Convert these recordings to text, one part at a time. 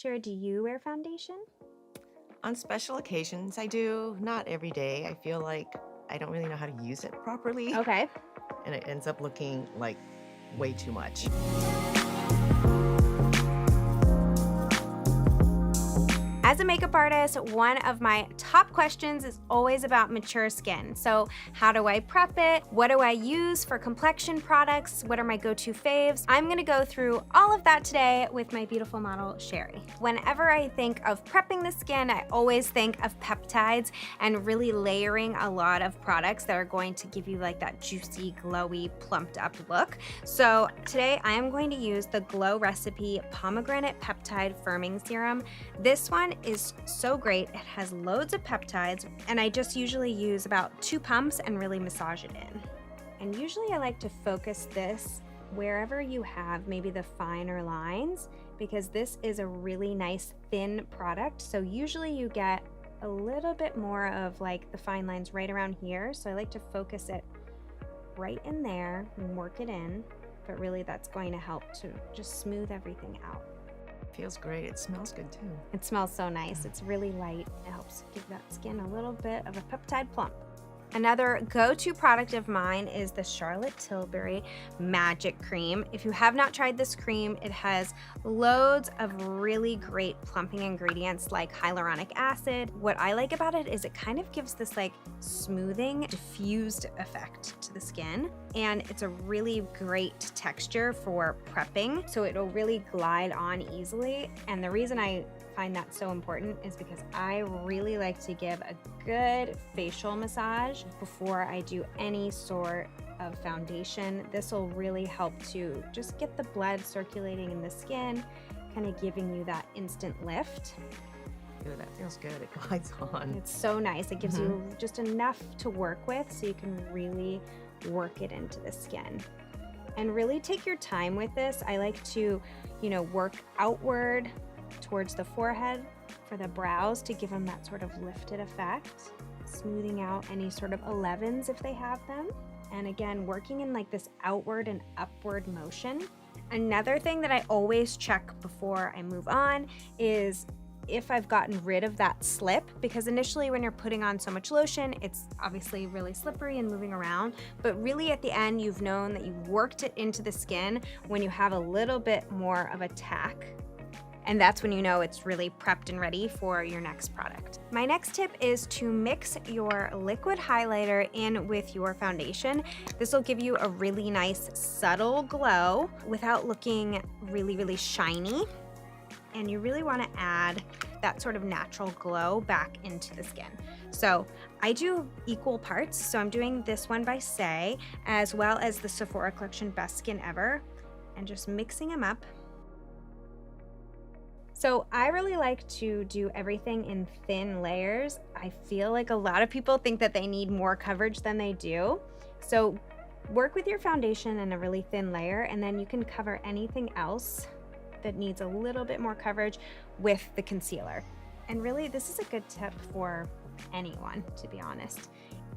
Sherry, do you wear foundation? On special occasions, I do. Not every day. I feel like I don't really know how to use it properly, Okay. and it ends up looking like way too much. As a makeup artist, one of my top questions is always about mature skin. So how do I prep it? What do I use for complexion products? What are my go-to faves? I'm gonna go through all of that today with my beautiful model, Sherry. Whenever I think of prepping the skin, I always think of peptides and really layering a lot of products that are going to give you like that juicy, glowy, plumped up look. So today I am going to use the Glow Recipe Pomegranate Peptide Firming Serum. This one is so great. It has loads of peptides, and I just usually use about 2 pumps and really massage it in. And usually I like to focus this wherever you have maybe the finer lines, because this is a really nice thin product. So usually you get a little bit more of like the fine lines right around here. So I like to focus it right in there and work it in, but really that's going to help to just smooth everything out. Feels great. It smells good too. It smells so nice. It's really light. It helps give that skin a little bit of a peptide plump. Another go-to product of mine is the Charlotte Tilbury Magic Cream. If you have not tried this cream, it has loads of really great plumping ingredients like hyaluronic acid. What I like about it is it kind of gives this like smoothing, diffused effect to the skin. And it's a really great texture for prepping, so it'll really glide on easily. And the reason I find that so important is because I really like to give a good facial massage before I do any sort of foundation. This will really help to just get the blood circulating in the skin, kind of giving you that instant lift. Ooh, that feels good. It glides on. It's so nice. It gives you just enough to work with so you can really work it into the skin. And really take your time with this. I like to, work outward towards the forehead for the brows to give them that sort of lifted effect, smoothing out any sort of 11s if they have them. And again, working in like this outward and upward motion. Another thing that I always check before I move on is if I've gotten rid of that slip, because initially when you're putting on so much lotion, it's obviously really slippery and moving around, but really at the end, you've known that you've worked it into the skin when you have a little bit more of a tack. And that's when you know it's really prepped and ready for your next product. My next tip is to mix your liquid highlighter in with your foundation. This will give you a really nice subtle glow without looking really, really shiny. And you really want to add that sort of natural glow back into the skin. So I do equal parts. So I'm doing this one by Say, as well as the Sephora Collection Best Skin Ever, and just mixing them up. So I really like to do everything in thin layers. I feel like a lot of people think that they need more coverage than they do. So work with your foundation in a really thin layer, and then you can cover anything else that needs a little bit more coverage with the concealer. And really, this is a good tip for anyone, to be honest.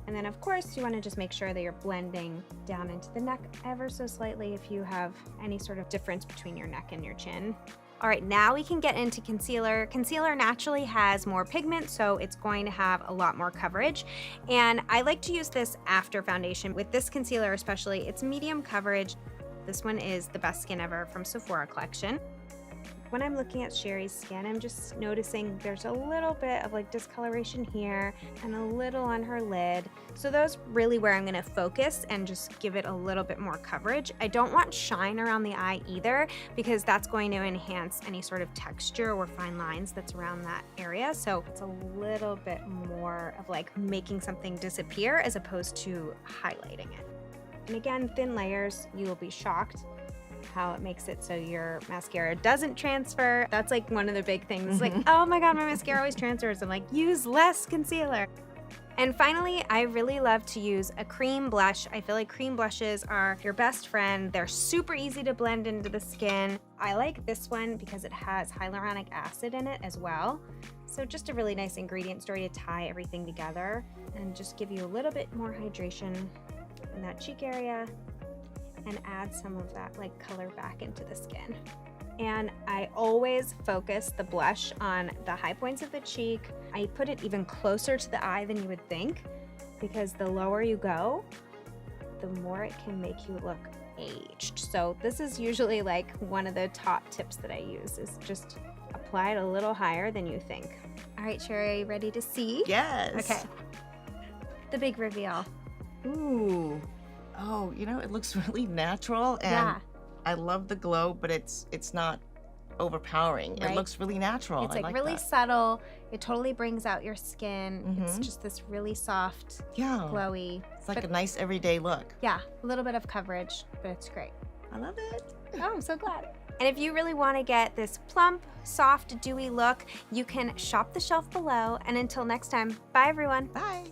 And then of course, you want to just make sure that you're blending down into the neck ever so slightly if you have any sort of difference between your neck and your chin. All right, now we can get into concealer. Concealer naturally has more pigment, so it's going to have a lot more coverage. And I like to use this after foundation. With this concealer especially, it's medium coverage. This one is the Best Skin Ever from Sephora Collection. When I'm looking at Sherry's skin, I'm just noticing there's a little bit of like discoloration here and a little on her lid. So those really where I'm gonna focus and just give it a little bit more coverage. I don't want shine around the eye either, because that's going to enhance any sort of texture or fine lines that's around that area. So it's a little bit more of like making something disappear as opposed to highlighting it. And again, thin layers, you will be shocked how it makes it so your mascara doesn't transfer. That's like one of the big things. Like, oh my God, my mascara always transfers. I'm like, use less concealer. And finally, I really love to use a cream blush. I feel like cream blushes are your best friend. They're super easy to blend into the skin. I like this one because it has hyaluronic acid in it as well. So just a really nice ingredient story to tie everything together and just give you a little bit more hydration in that cheek area and add some of that like color back into the skin. And I always focus the blush on the high points of the cheek. I put it even closer to the eye than you would think, because the lower you go, the more it can make you look aged. So this is usually like one of the top tips that I use, is just apply it a little higher than you think. All right, Sherry, are you ready to see? Yes. Okay. The big reveal. Ooh. Oh, it looks really natural, and Yeah. I love the glow, but it's not overpowering. Right? It looks really natural. It's I like really that. subtle. It totally brings out your skin. It's Mhm. just this really soft, Yeah. glowy. It's like but a nice everyday look. yeah, a little bit of coverage, but it's great. I love it. Oh, I'm so glad. And if you really want to get this plump, soft, dewy look, you can shop the shelf below. And until next time, bye everyone. Bye.